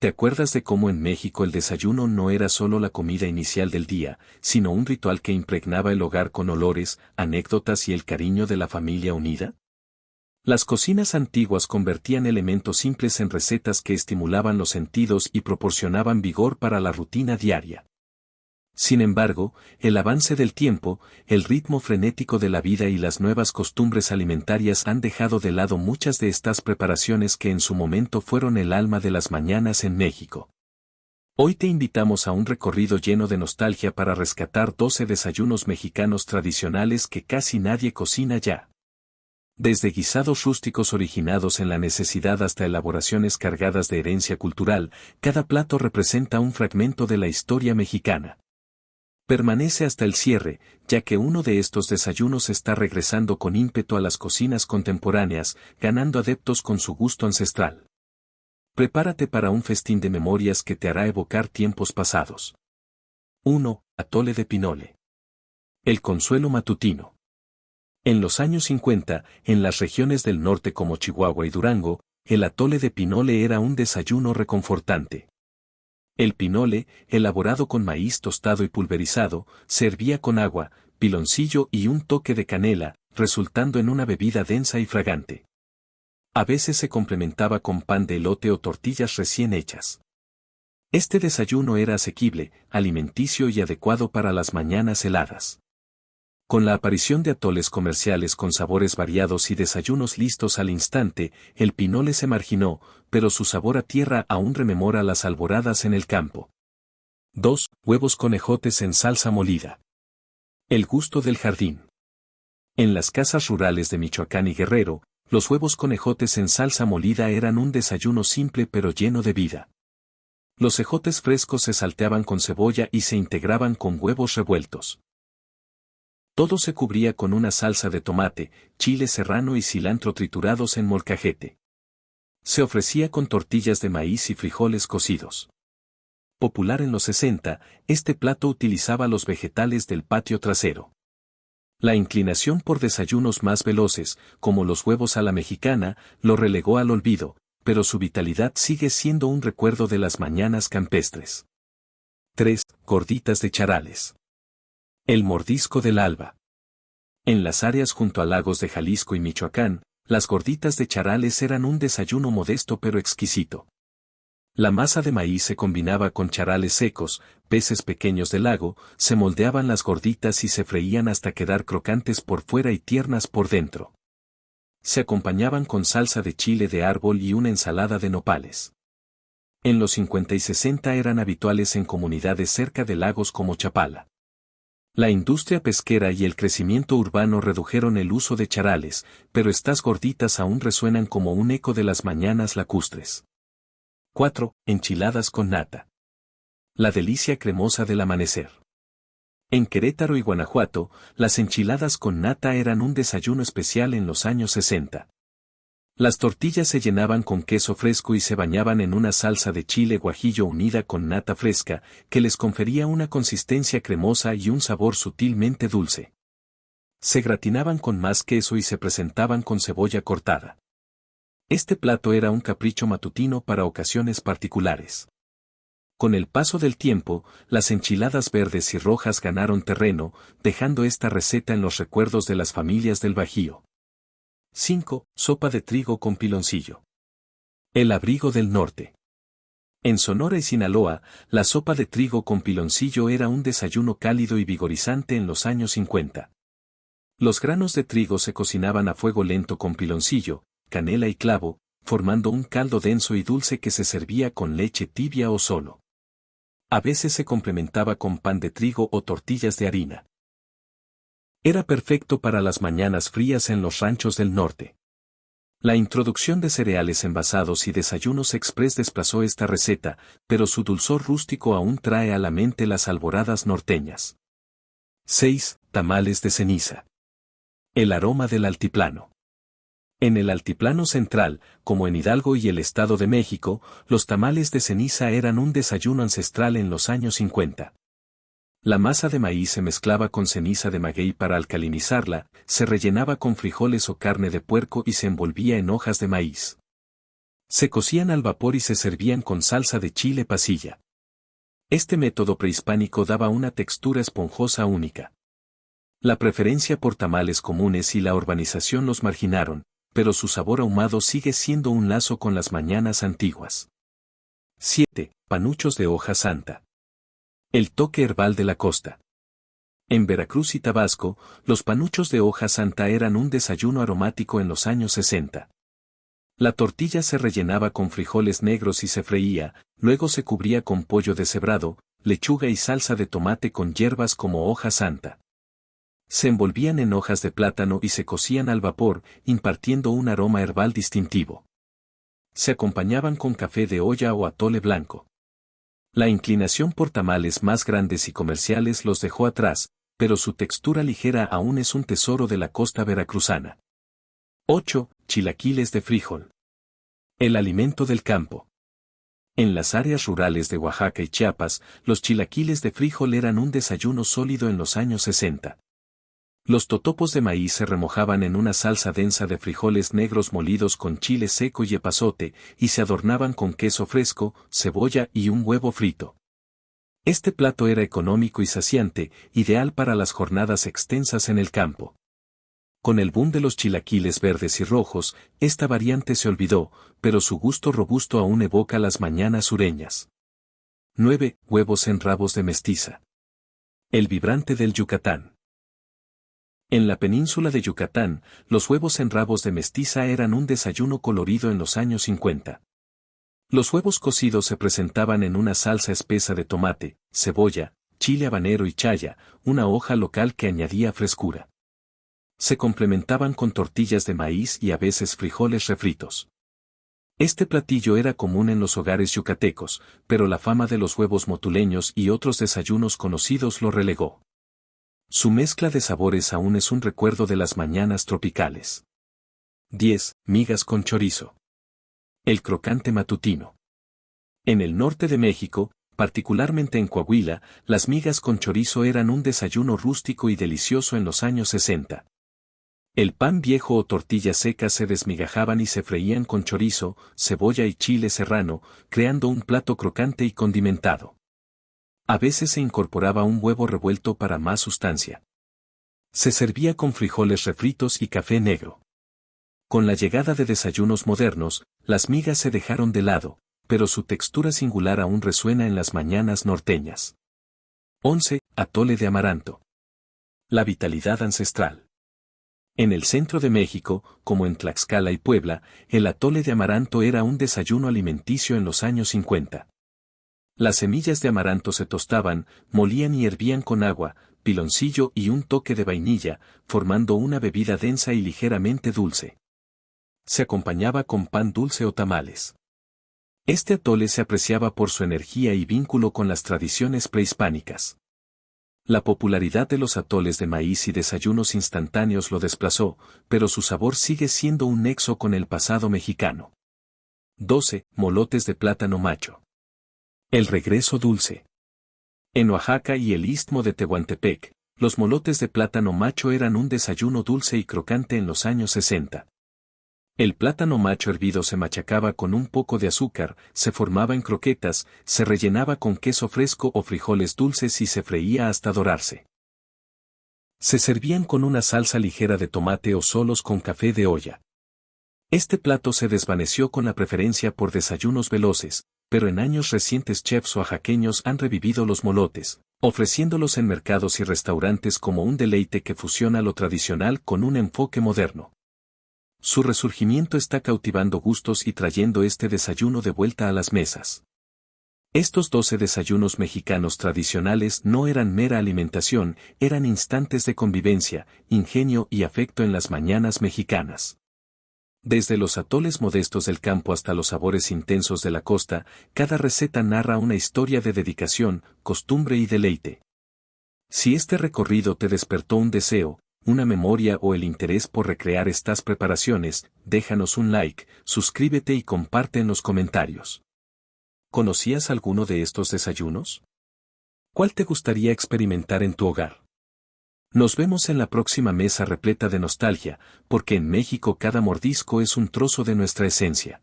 ¿Te acuerdas de cómo en México el desayuno no era solo la comida inicial del día, sino un ritual que impregnaba el hogar con olores, anécdotas y el cariño de la familia unida? Las cocinas antiguas convertían elementos simples en recetas que estimulaban los sentidos y proporcionaban vigor para la rutina diaria. Sin embargo, el avance del tiempo, el ritmo frenético de la vida y las nuevas costumbres alimentarias han dejado de lado muchas de estas preparaciones que en su momento fueron el alma de las mañanas en México. Hoy te invitamos a un recorrido lleno de nostalgia para rescatar 12 desayunos mexicanos tradicionales que casi nadie cocina ya. Desde guisados rústicos originados en la necesidad hasta elaboraciones cargadas de herencia cultural, cada plato representa un fragmento de la historia mexicana. Permanece hasta el cierre, ya que uno de estos desayunos está regresando con ímpetu a las cocinas contemporáneas, ganando adeptos con su gusto ancestral. Prepárate para un festín de memorias que te hará evocar tiempos pasados. 1. Atole de pinole. El consuelo matutino. En los años 50, en las regiones del norte como Chihuahua y Durango, el atole de pinole era un desayuno reconfortante. El pinole, elaborado con maíz tostado y pulverizado, servía con agua, piloncillo y un toque de canela, resultando en una bebida densa y fragante. A veces se complementaba con pan de elote o tortillas recién hechas. Este desayuno era asequible, alimenticio y adecuado para las mañanas heladas. Con la aparición de atoles comerciales con sabores variados y desayunos listos al instante, el pinole se marginó, pero su sabor a tierra aún rememora las alboradas en el campo. 2. Huevos con ejotes en salsa molida. El gusto del jardín. En las casas rurales de Michoacán y Guerrero, los huevos con ejotes en salsa molida eran un desayuno simple pero lleno de vida. Los ejotes frescos se salteaban con cebolla y se integraban con huevos revueltos. Todo se cubría con una salsa de tomate, chile serrano y cilantro triturados en molcajete. Se ofrecía con tortillas de maíz y frijoles cocidos. Popular en los 60, este plato utilizaba los vegetales del patio trasero. La inclinación por desayunos más veloces, como los huevos a la mexicana, lo relegó al olvido, pero su vitalidad sigue siendo un recuerdo de las mañanas campestres. 3. Gorditas de charales. El mordisco del alba. En las áreas junto a lagos de Jalisco y Michoacán, las gorditas de charales eran un desayuno modesto pero exquisito. La masa de maíz se combinaba con charales secos, peces pequeños del lago, se moldeaban las gorditas y se freían hasta quedar crocantes por fuera y tiernas por dentro. Se acompañaban con salsa de chile de árbol y una ensalada de nopales. En los 50 y 60 eran habituales en comunidades cerca de lagos como Chapala. La industria pesquera y el crecimiento urbano redujeron el uso de charales, pero estas gorditas aún resuenan como un eco de las mañanas lacustres. 4. Enchiladas con nata. La delicia cremosa del amanecer. En Querétaro y Guanajuato, las enchiladas con nata eran un desayuno especial en los años 60. Las tortillas se llenaban con queso fresco y se bañaban en una salsa de chile guajillo unida con nata fresca, que les confería una consistencia cremosa y un sabor sutilmente dulce. Se gratinaban con más queso y se presentaban con cebolla cortada. Este plato era un capricho matutino para ocasiones particulares. Con el paso del tiempo, las enchiladas verdes y rojas ganaron terreno, dejando esta receta en los recuerdos de las familias del Bajío. 5. Sopa de trigo con piloncillo. El abrigo del norte. En Sonora y Sinaloa, la sopa de trigo con piloncillo era un desayuno cálido y vigorizante en los años 50. Los granos de trigo se cocinaban a fuego lento con piloncillo, canela y clavo, formando un caldo denso y dulce que se servía con leche tibia o solo. A veces se complementaba con pan de trigo o tortillas de harina. Era perfecto para las mañanas frías en los ranchos del norte. La introducción de cereales envasados y desayunos express desplazó esta receta, pero su dulzor rústico aún trae a la mente las alboradas norteñas. 6. Tamales de ceniza. El aroma del altiplano. En el altiplano central, como en Hidalgo y el Estado de México, los tamales de ceniza eran un desayuno ancestral en los años 50. La masa de maíz se mezclaba con ceniza de maguey para alcalinizarla, se rellenaba con frijoles o carne de puerco y se envolvía en hojas de maíz. Se cocían al vapor y se servían con salsa de chile pasilla. Este método prehispánico daba una textura esponjosa única. La preferencia por tamales comunes y la urbanización los marginaron, pero su sabor ahumado sigue siendo un lazo con las mañanas antiguas. 7. Panuchos de hoja santa. El toque herbal de la costa. En Veracruz y Tabasco, los panuchos de hoja santa eran un desayuno aromático en los años 60. La tortilla se rellenaba con frijoles negros y se freía, luego se cubría con pollo deshebrado, lechuga y salsa de tomate con hierbas como hoja santa. Se envolvían en hojas de plátano y se cocían al vapor, impartiendo un aroma herbal distintivo. Se acompañaban con café de olla o atole blanco. La inclinación por tamales más grandes y comerciales los dejó atrás, pero su textura ligera aún es un tesoro de la costa veracruzana. 8. Chilaquiles de frijol. El alimento del campo. En las áreas rurales de Oaxaca y Chiapas, los chilaquiles de frijol eran un desayuno sólido en los años 60. Los totopos de maíz se remojaban en una salsa densa de frijoles negros molidos con chile seco y epazote, y se adornaban con queso fresco, cebolla y un huevo frito. Este plato era económico y saciante, ideal para las jornadas extensas en el campo. Con el boom de los chilaquiles verdes y rojos, esta variante se olvidó, pero su gusto robusto aún evoca las mañanas sureñas. 9. Huevos en rabos de mestiza. El vibrante del Yucatán. En la península de Yucatán, los huevos en rabos de mestiza eran un desayuno colorido en los años 50. Los huevos cocidos se presentaban en una salsa espesa de tomate, cebolla, chile habanero y chaya, una hoja local que añadía frescura. Se complementaban con tortillas de maíz y a veces frijoles refritos. Este platillo era común en los hogares yucatecos, pero la fama de los huevos motuleños y otros desayunos conocidos lo relegó. Su mezcla de sabores aún es un recuerdo de las mañanas tropicales. 10. Migas con chorizo. El crocante matutino. En el norte de México, particularmente en Coahuila, las migas con chorizo eran un desayuno rústico y delicioso en los años 60. El pan viejo o tortillas secas se desmigajaban y se freían con chorizo, cebolla y chile serrano, creando un plato crocante y condimentado. A veces se incorporaba un huevo revuelto para más sustancia. Se servía con frijoles refritos y café negro. Con la llegada de desayunos modernos, las migas se dejaron de lado, pero su textura singular aún resuena en las mañanas norteñas. 11. Atole de amaranto. La vitalidad ancestral. En el centro de México, como en Tlaxcala y Puebla, el atole de amaranto era un desayuno alimenticio en los años 50. Las semillas de amaranto se tostaban, molían y hervían con agua, piloncillo y un toque de vainilla, formando una bebida densa y ligeramente dulce. Se acompañaba con pan dulce o tamales. Este atole se apreciaba por su energía y vínculo con las tradiciones prehispánicas. La popularidad de los atoles de maíz y desayunos instantáneos lo desplazó, pero su sabor sigue siendo un nexo con el pasado mexicano. 12. Molotes de plátano macho. El regreso dulce. En Oaxaca y el istmo de Tehuantepec, los molotes de plátano macho eran un desayuno dulce y crocante en los años 60. El plátano macho hervido se machacaba con un poco de azúcar, se formaba en croquetas, se rellenaba con queso fresco o frijoles dulces y se freía hasta dorarse. Se servían con una salsa ligera de tomate o solos con café de olla. Este plato se desvaneció con la preferencia por desayunos veloces, pero en años recientes chefs oaxaqueños han revivido los molotes, ofreciéndolos en mercados y restaurantes como un deleite que fusiona lo tradicional con un enfoque moderno. Su resurgimiento está cautivando gustos y trayendo este desayuno de vuelta a las mesas. Estos 12 desayunos mexicanos tradicionales no eran mera alimentación, eran instantes de convivencia, ingenio y afecto en las mañanas mexicanas. Desde los atoles modestos del campo hasta los sabores intensos de la costa, cada receta narra una historia de dedicación, costumbre y deleite. Si este recorrido te despertó un deseo, una memoria o el interés por recrear estas preparaciones, déjanos un like, suscríbete y comparte en los comentarios. ¿Conocías alguno de estos desayunos? ¿Cuál te gustaría experimentar en tu hogar? Nos vemos en la próxima mesa repleta de nostalgia, porque en México cada mordisco es un trozo de nuestra esencia.